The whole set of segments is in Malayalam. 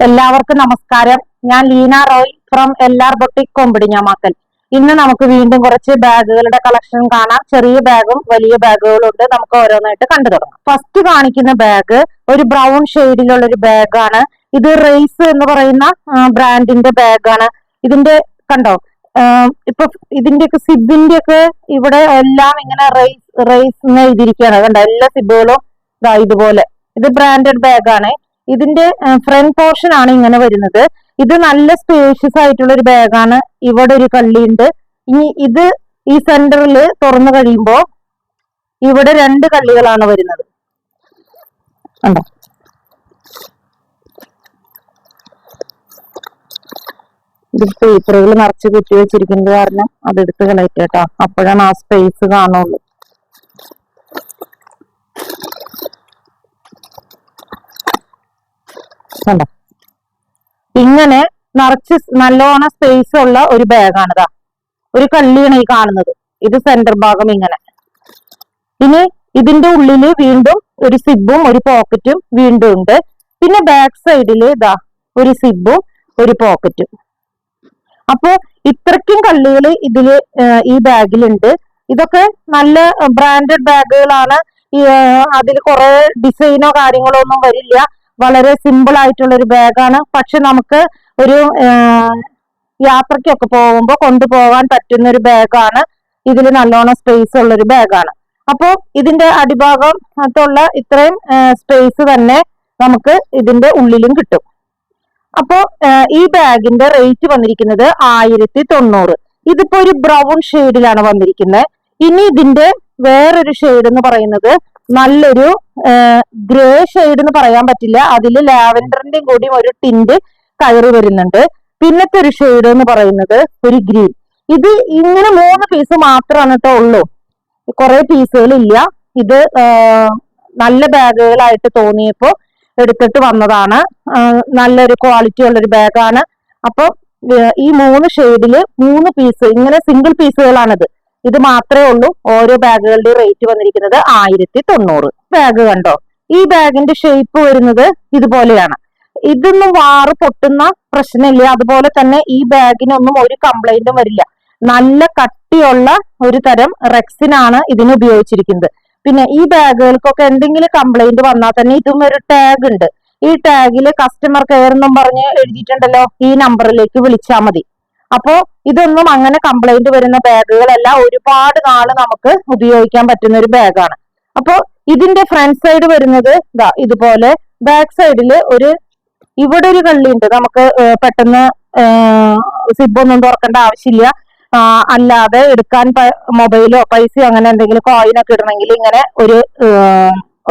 എല്ലാവർക്കും നമസ്കാരം. ഞാൻ Leena Roy from LR boutique Kombidinjamakkal. ഇന്ന് നമുക്ക് വീണ്ടും കുറച്ച് ബാഗുകളുടെ കളക്ഷൻ കാണാം. ചെറിയ ബാഗും വലിയ ബാഗുകളും ഉണ്ട്. നമുക്ക് ഓരോന്നായിട്ട് കണ്ടു തുടങ്ങാം. ഫസ്റ്റ് കാണിക്കുന്ന ബാഗ് ഒരു ബ്രൗൺ ഷെയ്ഡിലുള്ള ഒരു ബാഗാണ്. ഇത് റേസ് എന്ന് പറയുന്ന ബ്രാൻഡിന്റെ ബാഗാണ്. ഇതിന്റെ കണ്ടോ, ഇപ്പൊ ഇതിന്റെയൊക്കെ സിബിന്റെ ഒക്കെ ഇവിടെ എല്ലാം ഇങ്ങനെ റേസ് എഴുതിയിരിക്കുകയാണ്. കണ്ടോ, എല്ലാ സിബുകളും ഇതുപോലെ. ഇത് ബ്രാൻഡഡ് ബാഗാണ്. ഇതിന്റെ ഫ്രണ്ട് പോർഷൻ ആണ് ഇങ്ങനെ വരുന്നത്. ഇത് നല്ല സ്പേഷ്യസ് ആയിട്ടുള്ള ഒരു ബാഗാണ്. ഇവിടെ ഒരു കള്ളിയുണ്ട്. ഇനി ഇത് ഈ സെന്ററിൽ തുറന്നു കഴിയുമ്പോ ഇവിടെ 2 കള്ളികളാണ് വരുന്നത്. കണ്ടോ, ഇത് പേപ്പറുകൾ നിറച്ച് കുത്തി വെച്ചിരിക്കുന്നത് കാരണം അതെടുത്ത് കളയറ്റേട്ടോ. അപ്പോഴാണ് ആ സ്പേസ് കാണുള്ളൂ. കണ്ടോ, ഇങ്ങനെ നിറച്ച് നല്ലോണം സ്പേസ് ഉള്ള ഒരു ബാഗാണിതാ. ഒരു കള്ളിയാണ് ഈ കാണുന്നത്. ഇത് സെന്റർ ഭാഗം ഇങ്ങനെ. ഇനി ഇതിന്റെ ഉള്ളില് വീണ്ടും ഒരു സിബും ഒരു പോക്കറ്റും വീണ്ടും ഉണ്ട്. പിന്നെ ബാക്ക് സൈഡില് ഇതാ ഒരു സിബും ഒരു പോക്കറ്റും. അപ്പോ ഇത്രയ്ക്കും കള്ളികൾ ഇതില് ഈ ബാഗിലുണ്ട്. ഇതൊക്കെ നല്ല ബ്രാൻഡഡ് ബാഗുകളാണ്. അതിൽ കുറെ ഡിസൈനോ കാര്യങ്ങളോ ഒന്നും വരില്ല. വളരെ സിമ്പിൾ ആയിട്ടുള്ള ഒരു ബാഗാണ്. പക്ഷെ നമുക്ക് ഒരു യാത്രയ്ക്കൊക്കെ പോകുമ്പോൾ കൊണ്ടുപോകാൻ പറ്റുന്ന ഒരു ബാഗാണ്. ഇതിൽ നല്ലോണം സ്പേസ് ഉള്ള ഒരു ബാഗാണ്. അപ്പോ ഇതിന്റെ അടിഭാഗത്തുള്ള ഇത്രയും സ്പേസ് തന്നെ നമുക്ക് ഇതിന്റെ ഉള്ളിലും കിട്ടും. അപ്പോ ഈ ബാഗിന്റെ റേറ്റ് വന്നിരിക്കുന്നത് 1090. ഇതിപ്പോ ഒരു ബ്രൗൺ ഷെയ്ഡിലാണ് വന്നിരിക്കുന്നത്. ഇനി ഇതിന്റെ വേറൊരു ഷെയ്ഡ് എന്ന് പറയുന്നത് നല്ലൊരു ഗ്രേ ഷെയ്ഡ് എന്ന് പറയാൻ പറ്റില്ല. അതിൽ ലാവൻഡറിന്റെയും കൂടി ഒരു ടിന്റ് കയറി വരുന്നുണ്ട്. പിന്നത്തെ ഒരു ഷെയ്ഡ് എന്ന് പറയുന്നത് ഒരു ഗ്രീൻ. ഇത് ഇങ്ങനെ 3 പീസ് മാത്രമാണ് കേട്ടോ ഉള്ളൂ. കുറെ പീസുകൾ ഇല്ല. ഇത് നല്ല ബാഗുകളായിട്ട് തോന്നിയപ്പോ എടുത്തിട്ട് വന്നതാണ്. നല്ലൊരു ക്വാളിറ്റി ഉള്ളൊരു ബാഗാണ്. അപ്പൊ ഈ 3 ഷെയ്ഡില് 3 പീസ് ഇങ്ങനെ സിംഗിൾ പീസുകളാണിത്. ഇത് മാത്രമേ ഉള്ളൂ. ഓരോ ബാഗുകളുടെ റേറ്റ് വന്നിരിക്കുന്നത് 1090. ബാഗ് കണ്ടോ, ഈ ബാഗിന്റെ ഷേപ്പ് വരുന്നത് ഇതുപോലെയാണ്. ഇതൊന്നും വാറ് പൊട്ടുന്ന പ്രശ്നമില്ല. അതുപോലെ തന്നെ ഈ ബാഗിനൊന്നും ഒരു കംപ്ലൈന്റും വരില്ല. നല്ല കട്ടിയുള്ള ഒരു തരം റെക്സിനാണ് ഇതിന് ഉപയോഗിച്ചിരിക്കുന്നത്. പിന്നെ ഈ ബാഗുകൾക്കൊക്കെ എന്തെങ്കിലും കംപ്ലൈന്റ് വന്നാൽ തന്നെ ഇതും ഒരു ടാഗ് ഉണ്ട്. ഈ ടാഗില് കസ്റ്റമർ കെയർ എന്നും പറഞ്ഞ് എഴുതിയിട്ടുണ്ടല്ലോ. ഈ നമ്പറിലേക്ക് വിളിച്ചാൽ മതി. അപ്പോ ഇതൊന്നും അങ്ങനെ കംപ്ലൈന്റ് വരുന്ന ബാഗുകളല്ല. ഒരുപാട് നാള് നമുക്ക് ഉപയോഗിക്കാൻ പറ്റുന്ന ഒരു ബാഗാണ്. അപ്പോ ഇതിന്റെ ഫ്രണ്ട് സൈഡ് വരുന്നത് ഇതുപോലെ. ബാക്ക് സൈഡില് ഇവിടെ ഒരു കള്ളിയുണ്ട്. നമുക്ക് പെട്ടെന്ന് സിബൊന്നും തുറക്കേണ്ട ആവശ്യമില്ല. അല്ലാതെ എടുക്കാൻ മൊബൈലോ പൈസയോ അങ്ങനെ എന്തെങ്കിലും കോയിനൊക്കെ ഇടണമെങ്കിൽ ഇങ്ങനെ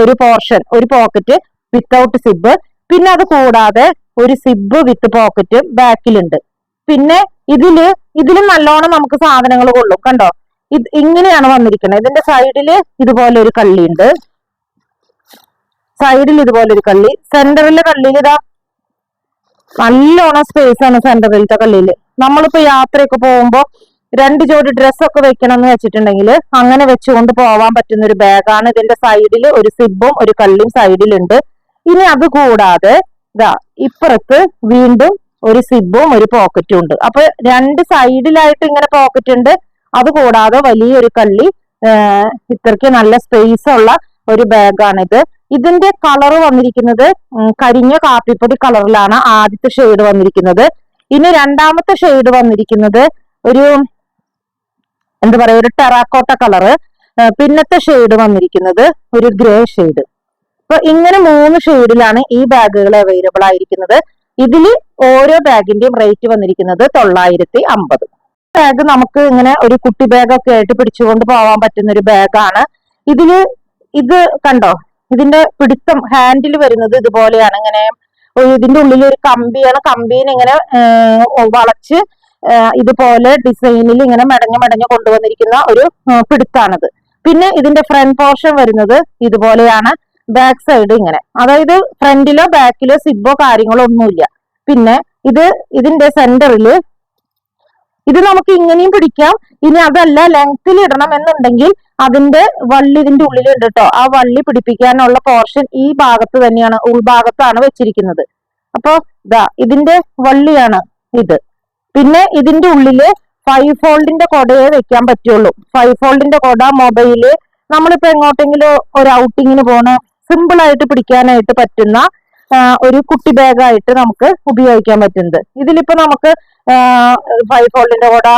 ഒരു പോർഷൻ, ഒരു പോക്കറ്റ് വിത്തൗട്ട് സിബ്. പിന്നെ അത് കൂടാതെ ഒരു സിബ് വിത്ത് പോക്കറ്റും ബാക്കിലുണ്ട്. പിന്നെ ഇതിലും നല്ലോണം നമുക്ക് സാധനങ്ങൾ കൊള്ളും. കണ്ടോ, ഇങ്ങനെയാണ് വന്നിരിക്കുന്നത്. ഇതിന്റെ സൈഡില് ഇതുപോലെ ഒരു കള്ളിയുണ്ട്. സൈഡിൽ ഇതുപോലെ ഒരു കള്ളി. സെന്ററിലെ കള്ളിയിൽ ഇതാ നല്ലോണം സ്പേസ് ആണ് സെന്ററിലത്തെ കള്ളിയില്. നമ്മളിപ്പോ യാത്രയൊക്കെ പോകുമ്പോ 2 ജോഡി ഡ്രസ്സൊക്കെ വെക്കണം എന്ന് വെച്ചിട്ടുണ്ടെങ്കിൽ അങ്ങനെ വെച്ചുകൊണ്ട് പോവാൻ പറ്റുന്ന ഒരു ബാഗാണ്. ഇതിന്റെ സൈഡിൽ ഒരു സിബും ഒരു കള്ളിയും സൈഡിലുണ്ട്. ഇനി അത് കൂടാതെ ഇപ്പുറത്ത് വീണ്ടും ഒരു സിബും ഒരു പോക്കറ്റും ഉണ്ട്. അപ്പൊ 2 സൈഡിലായിട്ട് ഇങ്ങനെ പോക്കറ്റ് ഉണ്ട്. അത് കൂടാതെ വലിയൊരു കള്ളി. ഇത്രയ്ക്ക് നല്ല സ്പേസ് ഉള്ള ഒരു ബാഗാണിത്. ഇതിന്റെ കളർ വന്നിരിക്കുന്നത് കരിഞ്ഞ കാപ്പിപ്പൊടി കളറിലാണ് ആദ്യത്തെ ഷെയ്ഡ് വന്നിരിക്കുന്നത്. ഇനി രണ്ടാമത്തെ ഷെയ്ഡ് വന്നിരിക്കുന്നത് ഒരു ഒരു ടെറാക്കോട്ട കളറ്. പിന്നത്തെ ഷെയ്ഡ് വന്നിരിക്കുന്നത് ഒരു ഗ്രേ ഷെയ്ഡ്. അപ്പൊ ഇങ്ങനെ 3 ഷെയ്ഡിലാണ് ഈ ബാഗുകൾ അവൈലബിൾ ആയിരിക്കുന്നത്. ഇതില് ഓരോ ബാഗിന്റെയും റേറ്റ് വന്നിരിക്കുന്നത് 950. ബാഗ് നമുക്ക് ഇങ്ങനെ ഒരു കുട്ടി ബാഗൊക്കെ ആയിട്ട് പിടിച്ചുകൊണ്ട് പോകാൻ പറ്റുന്ന ഒരു ബാഗാണ്. ഇത് കണ്ടോ, ഇതിന്റെ പിടുത്തം ഹാൻഡിൽ വരുന്നത് ഇതുപോലെയാണ്. ഇങ്ങനെ ഇതിന്റെ ഉള്ളിൽ ഒരു കമ്പിയാണ്. കമ്പീനെ ഇങ്ങനെ വളച്ച് ഇതുപോലെ ഡിസൈനിൽ ഇങ്ങനെ മെടഞ്ഞ് കൊണ്ടുവന്നിരിക്കുന്ന ഒരു പിടുത്താണിത്. പിന്നെ ഇതിന്റെ ഫ്രണ്ട് പോർഷൻ വരുന്നത് ഇതുപോലെയാണ്. ബാക്ക് സൈഡ് ഇങ്ങനെ, അതായത് ഫ്രണ്ടിലോ ബാക്കിലോ സിബോ കാര്യങ്ങളോ ഒന്നുമില്ല. പിന്നെ ഇതിന്റെ സെന്ററില് ഇത് നമുക്ക് ഇങ്ങനെയും പിടിക്കാം. ഇനി അതല്ല ലെങ്ത്തിൽ ഇടണം എന്നുണ്ടെങ്കിൽ അതിന്റെ വള്ളി ഇതിന്റെ ഉള്ളിലുണ്ട് കേട്ടോ. ആ വള്ളി പിടിപ്പിക്കാനുള്ള പോർഷൻ ഈ ഭാഗത്ത് തന്നെയാണ്, ഉൾഭാഗത്താണ് വെച്ചിരിക്കുന്നത്. അപ്പൊ ഇതാ ഇതിന്റെ വള്ളിയാണ് ഇത്. പിന്നെ ഇതിന്റെ ഉള്ളില് 5 ഫോൾഡിന്റെ കൊടയെ വെക്കാൻ പറ്റുള്ളൂ. 5 ഫോൾഡിന്റെ കൊട മൊബൈല് നമ്മളിപ്പോ എങ്ങോട്ടെങ്കിലും ഒരു ഔട്ടിങ്ങിന് പോണ സിമ്പിൾ ആയിട്ട് പിടിക്കാനായിട്ട് പറ്റുന്ന ഒരു കുട്ടി ബാഗായിട്ട് നമുക്ക് ഉപയോഗിക്കാൻ പറ്റുന്നത്. ഇതിലിപ്പോ നമുക്ക് 5 ഫോൾഡിന്റെ കൊട,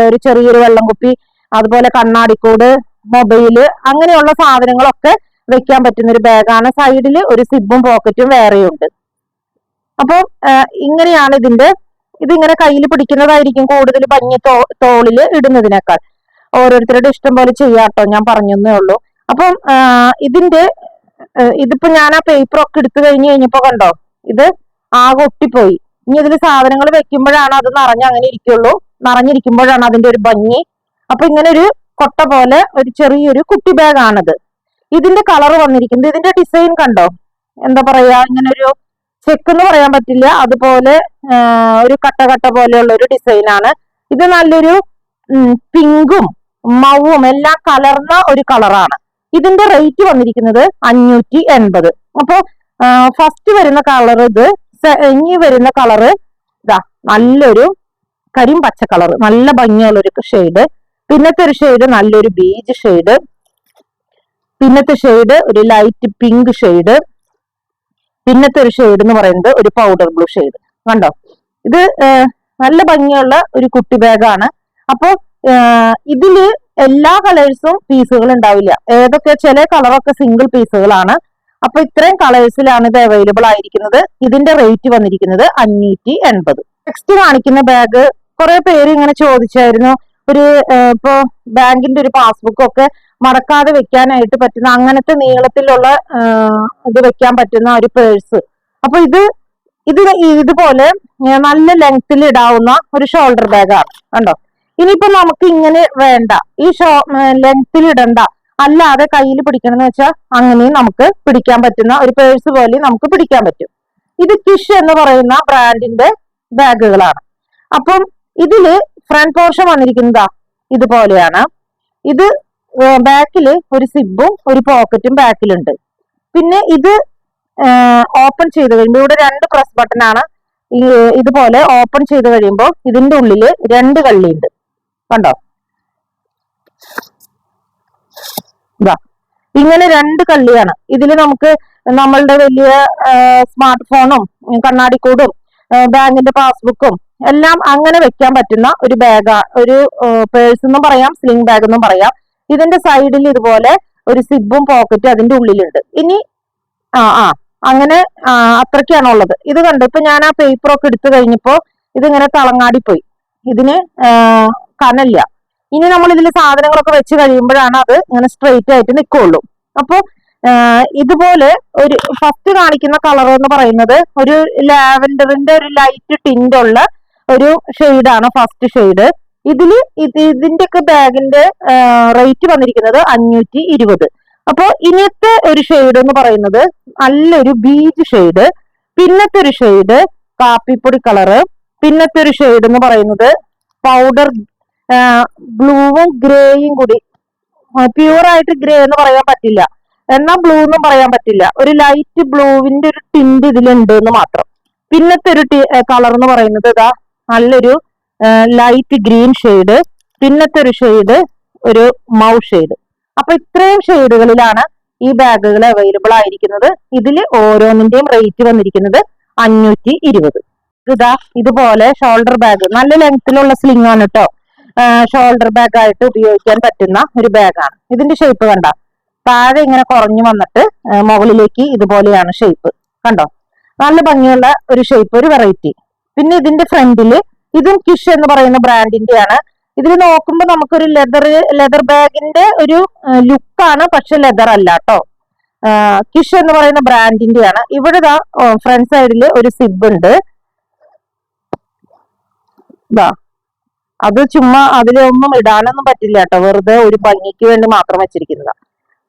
ഒരു ചെറിയൊരു വെള്ളം കുപ്പി, അതുപോലെ കണ്ണാടിക്കൂട്, മൊബൈല്, അങ്ങനെയുള്ള സാധനങ്ങളൊക്കെ വെക്കാൻ പറ്റുന്ന ഒരു ബാഗാണ്. സൈഡിൽ ഒരു സിബും പോക്കറ്റും വേറെയുണ്ട്. അപ്പൊ ഇങ്ങനെയാണ് ഇതിങ്ങനെ കയ്യിൽ പിടിക്കുന്നതായിരിക്കും കൂടുതൽ ഭംഗി തോളില് ഇടുന്നതിനേക്കാൾ. ഓരോരുത്തരുടെ ഇഷ്ടം പോലെ ചെയ്യാട്ടോ, ഞാൻ പറഞ്ഞേ ഉള്ളൂ. അപ്പം ഇതിപ്പോ ഞാൻ ആ പേപ്പർ ഒക്കെ എടുത്തു കഴിഞ്ഞപ്പോ കണ്ടോ, ഇത് ആകെ ഒട്ടിപ്പോയി. ഇനി ഇതിൽ സാധനങ്ങൾ വെക്കുമ്പോഴാണ് അത് അങ്ങനെ ഇരിക്കുള്ളൂ. നിറഞ്ഞിരിക്കുമ്പോഴാണ് അതിന്റെ ഒരു ഭംഗി. അപ്പൊ ഇങ്ങനെ ഒരു കൊട്ട പോലെ ഒരു ചെറിയൊരു കുട്ടി ബാഗ് ആണിത്. ഇതിന്റെ കളർ വന്നിരിക്കുന്നത്, ഇതിന്റെ ഡിസൈൻ കണ്ടോ, എന്താ പറയാ, ഇങ്ങനെ ഒരു ചെക്ക് എന്ന് പറയാൻ പറ്റില്ല, അതുപോലെ ഒരു കട്ട പോലെയുള്ള ഒരു ഡിസൈനാണ് ഇത്. നല്ലൊരു പിങ്കും മൗവും എല്ലാം കലർന്ന ഒരു കളറാണ്. ഇതിന്റെ റേറ്റ് വന്നിരിക്കുന്നത് 580. അപ്പൊ ഫസ്റ്റ് വരുന്ന കളർ ഇത്. ഇനി വരുന്ന കളറ് ഇതാ നല്ലൊരു കരിം പച്ച കളർ, നല്ല ഭംഗിയുള്ള ഒരു ഷെയ്ഡ്. പിന്നത്തെ ഒരു ഷെയ്ഡ് നല്ലൊരു ബീജ് ഷെയ്ഡ്. പിന്നത്തെ ഷെയ്ഡ് ഒരു ലൈറ്റ് പിങ്ക് ഷെയ്ഡ്. പിന്നത്തെ ഒരു ഷെയ്ഡ് എന്ന് പറയുന്നത് ഒരു പൗഡർ ബ്ലൂ ഷെയ്ഡ്. കണ്ടോ, ഇത് നല്ല ഭംഗിയുള്ള ഒരു കുട്ടി ബാഗാണ്. അപ്പൊ ഇതില് എല്ലാ കളേഴ്സും പീസുകൾ ഉണ്ടാവില്ല. ഏതൊക്കെ ചില കളറൊക്കെ സിംഗിൾ പീസുകളാണ്. അപ്പൊ ഇത്രയും കളേഴ്സിലാണ് ഇത് അവൈലബിൾ ആയിരിക്കുന്നത്. ഇതിന്റെ റേറ്റ് വന്നിരിക്കുന്നത് 580. നെക്സ്റ്റ് കാണിക്കുന്ന ബാഗ് കുറെ പേര് ഇങ്ങനെ ചോദിച്ചായിരുന്നു. ഇപ്പോ ബാങ്കിന്റെ ഒരു പാസ്ബുക്ക് ഒക്കെ മടക്കാതെ വെക്കാനായിട്ട് പറ്റുന്ന അങ്ങനത്തെ നീളത്തിലുള്ള ഇത് വെക്കാൻ പറ്റുന്ന ഒരു പേഴ്സ്. അപ്പൊ ഇതുപോലെ നല്ല ലെങ്ത്തിൽ ഇടാവുന്ന ഒരു ഷോൾഡർ ബാഗാണ്. കണ്ടോ, ഇനിയിപ്പോ നമുക്ക് ഇങ്ങനെ വേണ്ട, ഈ ലെങ്ത്തിൽ ഇടണ്ട, അല്ലാതെ കയ്യിൽ പിടിക്കണമെന്ന് വെച്ചാൽ അങ്ങനെയും നമുക്ക് പിടിക്കാൻ പറ്റുന്ന ഒരു പേഴ്സ് പോലെ നമുക്ക് പിടിക്കാൻ പറ്റും. ഇത് കിഷ് എന്ന് പറയുന്ന ബ്രാൻഡിന്റെ ബാഗുകളാണ്. അപ്പം ഇതില് ഫ്രണ്ട് പോർഷൻ വന്നിരിക്കുന്നതാ ഇതുപോലെയാണ്. ഇത് ബാക്കില് ഒരു സിബും ഒരു പോക്കറ്റും ബാക്കിലുണ്ട്. പിന്നെ ഇത് ഓപ്പൺ ചെയ്ത് കഴിയുമ്പോൾ ഇവിടെ 2 പ്രസ് ബട്ടൺ ആണ്. ഇതുപോലെ ഓപ്പൺ ചെയ്ത് കഴിയുമ്പോൾ ഇതിന്റെ ഉള്ളില് 2 കള്ളിയുണ്ട്. കണ്ടോ, ഇതാ ഇങ്ങനെ 2 കള്ളിയാണ്. ഇതില് നമുക്ക് നമ്മളുടെ വലിയ സ്മാർട്ട് ഫോണും കണ്ണാടിക്കൂടും ബാങ്കിന്റെ പാസ്ബുക്കും എല്ലാം അങ്ങനെ വെക്കാൻ പറ്റുന്ന ഒരു ബാഗ്, ഒരു പേഴ്സ് എന്നും പറയാം, സ്ലിംഗ് ബാഗ് എന്നും പറയാം. ഇതിന്റെ സൈഡിൽ ഇതുപോലെ ഒരു സിബും പോക്കറ്റും അതിന്റെ ഉള്ളിലുണ്ട്. ഇനി അങ്ങനെ അത്രയ്ക്കാണ് ഉള്ളത്. ഇത് കണ്ടോ, ഇപ്പൊ ഞാൻ ആ പേപ്പറൊക്കെ എടുത്തു കഴിഞ്ഞപ്പോ ഇതിങ്ങനെ തളങ്ങാടിപ്പോയി, ഇതിന് കനല്ല. ഇനി നമ്മൾ ഇതിൽ സാധനങ്ങളൊക്കെ വെച്ച് കഴിയുമ്പോഴാണ് അത് ഇങ്ങനെ സ്ട്രെയിറ്റ് ആയിട്ട് നിൽക്കുള്ളൂ. അപ്പൊ ഇതുപോലെ ഒരു ഫസ്റ്റ് കാണിക്കുന്ന കളർ എന്ന് പറയുന്നത് ഒരു ലാവൻഡറിന്റെ ഒരു ലൈറ്റ് ടിന്റ് ഉള്ള ഒരു ഷെയ്ഡാണ് ഫസ്റ്റ് ഷെയ്ഡ്. ഇതിന്റെയൊക്കെ ബാഗിന്റെ റേറ്റ് വന്നിരിക്കുന്നത് 520. അപ്പൊ ഇനിയത്തെ ഒരു ഷെയ്ഡ് എന്ന് പറയുന്നത് നല്ലൊരു ബീജ് ഷെയ്ഡ്. പിന്നത്തെ ഒരു ഷെയ്ഡ് കാപ്പിപ്പൊടി കളറ്. പിന്നത്തെ ഒരു ഷെയ്ഡ് എന്ന് പറയുന്നത് പൗഡർ ബ്ലൂവും ഗ്രേയും കൂടി, പ്യൂർ ആയിട്ട് ഗ്രേ എന്ന് പറയാൻ പറ്റില്ല, എന്നാൽ ബ്ലൂ എന്നും പറയാൻ പറ്റില്ല, ഒരു ലൈറ്റ് ബ്ലൂവിന്റെ ഒരു ടിന്റ് ഇതിലുണ്ട് എന്ന് മാത്രം. പിന്നത്തെ ഒരു കളർ എന്ന് പറയുന്നത് ഇതാ നല്ലൊരു ലൈറ്റ് ഗ്രീൻ ഷെയ്ഡ്. പിന്നത്തെ ഒരു ഷെയ്ഡ് ഒരു മൗ ഷെയ്ഡ്. അപ്പൊ ഇത്രയും ഷെയ്ഡുകളിലാണ് ഈ ബാഗുകൾ അവൈലബിൾ ആയിരിക്കുന്നത്. ഇതിൽ ഓരോന്നിന്റെയും റേറ്റ് വന്നിരിക്കുന്നത് 520. ഇതാ ഇതുപോലെ ഷോൾഡർ ബാഗ്, നല്ല ലെങ്ത്തിലുള്ള സ്ലിംഗ് ആണ് കേട്ടോ. ഷോൾഡർ ബാഗ് ആയിട്ട് ഉപയോഗിക്കാൻ പറ്റുന്ന ഒരു ബാഗാണ്. ഇതിന്റെ ഷേപ്പ് കണ്ട, താഴെ ഇങ്ങനെ കുറഞ്ഞു വന്നിട്ട് മുകളിലേക്ക് ഇതുപോലെയാണ് ഷേപ്പ്. കണ്ടോ, നല്ല ഭംഗിയുള്ള ഒരു ഷേപ്പ്, ഒരു വെറൈറ്റി. പിന്നെ ഇതിന്റെ ഫ്രണ്ടില് ഇതും കിഷ് എന്ന് പറയുന്ന ബ്രാൻഡിന്റെ ആണ്. ഇതിൽ നോക്കുമ്പോൾ നമുക്കൊരു ലെതർ ബാഗിന്റെ ഒരു ലുക്കാണ്, പക്ഷെ ലെതർ അല്ല കേട്ടോ. കിഷ് എന്ന് പറയുന്ന ബ്രാൻഡിന്റെ ആണ്. ഇവിടെ ഫ്രണ്ട് സൈഡില് ഒരു സിബ് ഉണ്ട്. അത് ചുമ്മാ അതിലൊന്നും ഇടാനൊന്നും പറ്റില്ല കേട്ടോ, വെറുതെ ഒരു ഭംഗിക്ക് വേണ്ടി മാത്രം വെച്ചിരിക്കുന്നതാണ്.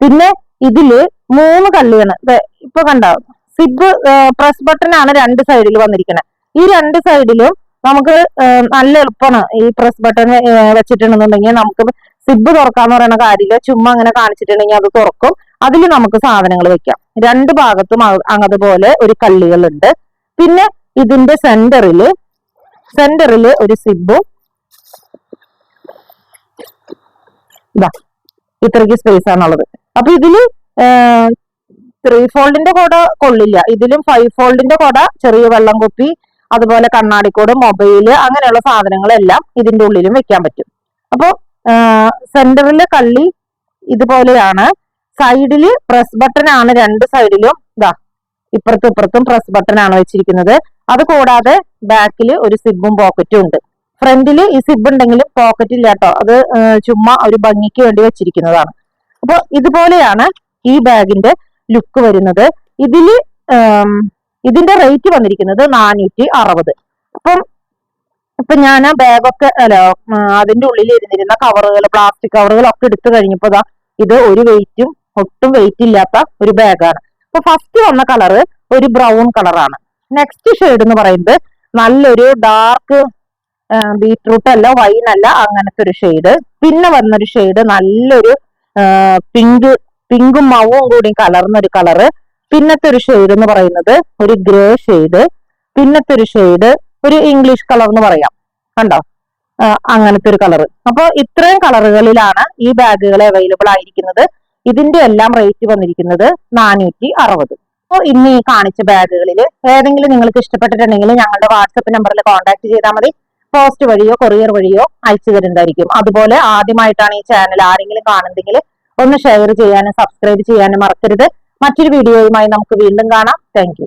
പിന്നെ ഇതില് 3 കള്ളിയാണ്. ഇപ്പൊ കണ്ടോ, സിബ് പ്രസ് ബട്ടൺ ആണ് 2 സൈഡിൽ വന്നിരിക്കുന്നത്. ഈ 2 സൈഡിലും നമുക്ക് നല്ല എളുപ്പമാണ്. ഈ പ്രസ് ബട്ടൺ വെച്ചിട്ടുണ്ടെന്നുണ്ടെങ്കിൽ നമുക്ക് സിബ് തുറക്കാന്ന് പറയുന്ന കാര്യമില്ല, ചുമ്മാ അങ്ങനെ കാണിച്ചിട്ടുണ്ടെങ്കിൽ അത് തുറക്കും. അതിൽ നമുക്ക് സാധനങ്ങൾ വെക്കാം. 2 ഭാഗത്തും അതുപോലെ ഒരു കള്ളികളുണ്ട്. പിന്നെ ഇതിന്റെ സെന്ററില് ഒരു സിബും ഇതാ ഇത്രയ്ക്ക് സ്പേസ് ആണുള്ളത്. അപ്പൊ ഇതില് 3 ഫോൾഡിന്റെ കൊട കൊള്ളില്ല, ഇതിലും 5 ഫോൾഡിന്റെ കൊട, ചെറിയ വെള്ളം കുപ്പി, അതുപോലെ കണ്ണാടിക്കോട്, മൊബൈല്, അങ്ങനെയുള്ള സാധനങ്ങളെല്ലാം ഇതിന്റെ ഉള്ളിലും വെക്കാൻ പറ്റും. അപ്പൊ സെന്ററിലെ കള്ളി ഇതുപോലെയാണ്. സൈഡില് പ്രസ് ബട്ടൺ ആണ്, 2 സൈഡിലും ഇതാ ഇപ്പുറത്തും ഇപ്പുറത്തും പ്രസ് ബട്ടൺ ആണ് വെച്ചിരിക്കുന്നത്. അത് കൂടാതെ ബാക്കിൽ ഒരു സിബും പോക്കറ്റും ഉണ്ട്. ഫ്രണ്ടില് ഈ സിബ് ഉണ്ടെങ്കിലും പോക്കറ്റ് ഇല്ല കേട്ടോ, അത് ചുമ്മാ ഒരു ഭംഗിക്ക് വേണ്ടി വെച്ചിരിക്കുന്നതാണ്. അപ്പൊ ഇതുപോലെയാണ് ഈ ബാഗിന്റെ ലുക്ക് വരുന്നത്. ഇതിന്റെ റേറ്റ് വന്നിരിക്കുന്നത് 460. ഇപ്പൊ ഞാൻ ബാഗൊക്കെ അതിന്റെ ഉള്ളിൽ ഇരുന്നിരുന്ന കവറുകൾ, പ്ലാസ്റ്റിക് കവറുകൾ ഒക്കെ എടുത്തു കഴിഞ്ഞപ്പോ ഇത് ഒരു വെയിറ്റും ഒട്ടും വെയിറ്റ് ഇല്ലാത്ത ഒരു ബാഗാണ്. അപ്പൊ ഫസ്റ്റ് വന്ന കളറ് ഒരു ബ്രൗൺ കളറാണ്. നെക്സ്റ്റ് ഷെയ്ഡ് എന്ന് പറയുന്നത് നല്ലൊരു ഡാർക്ക് ബീട്രൂട്ട് അല്ല, വൈൻ അല്ല, അങ്ങനത്തെ ഒരു ഷെയ്ഡ്. പിന്നെ വന്നൊരു ഷെയ്ഡ് നല്ലൊരു പിങ്കും മവും കൂടി കലർന്നൊരു കളറ്. പിന്നത്തെ ഒരു ഷെയ്ഡ് എന്ന് പറയുന്നത് ഒരു ഗ്രേ ഷെയ്ഡ്. പിന്നത്തെ ഒരു ഷെയ്ഡ് ഒരു ഇംഗ്ലീഷ് കളർ എന്ന് പറയാം, കണ്ടോ, അങ്ങനത്തെ ഒരു കളറ്. അപ്പൊ ഇത്രയും കളറുകളിലാണ് ഈ ബാഗുകൾ അവൈലബിൾ ആയിരിക്കുന്നത്. ഇതിന്റെ എല്ലാം റേറ്റ് വന്നിരിക്കുന്നത് 460. അപ്പോൾ ഇന്ന് ഈ കാണിച്ച ബാഗുകളിൽ ഏതെങ്കിലും നിങ്ങൾക്ക് ഇഷ്ടപ്പെട്ടിട്ടുണ്ടെങ്കിൽ ഞങ്ങളുടെ വാട്സപ്പ് നമ്പറിൽ കോൺടാക്ട് ചെയ്താൽ മതി. പോസ്റ്റ് വഴിയോ കൊറിയർ വഴിയോ അയച്ചു തരുന്നതായിരിക്കും. അതുപോലെ ആദ്യമായിട്ടാണ് ഈ ചാനൽ ആരെങ്കിലും കാണുന്നെങ്കിൽ ഒന്ന് ഷെയർ ചെയ്യാനും സബ്സ്ക്രൈബ് ചെയ്യാനും മറക്കരുത്. മറ്റൊരു വീഡിയോയുമായി നമുക്ക് വീണ്ടും കാണാം. Thank you.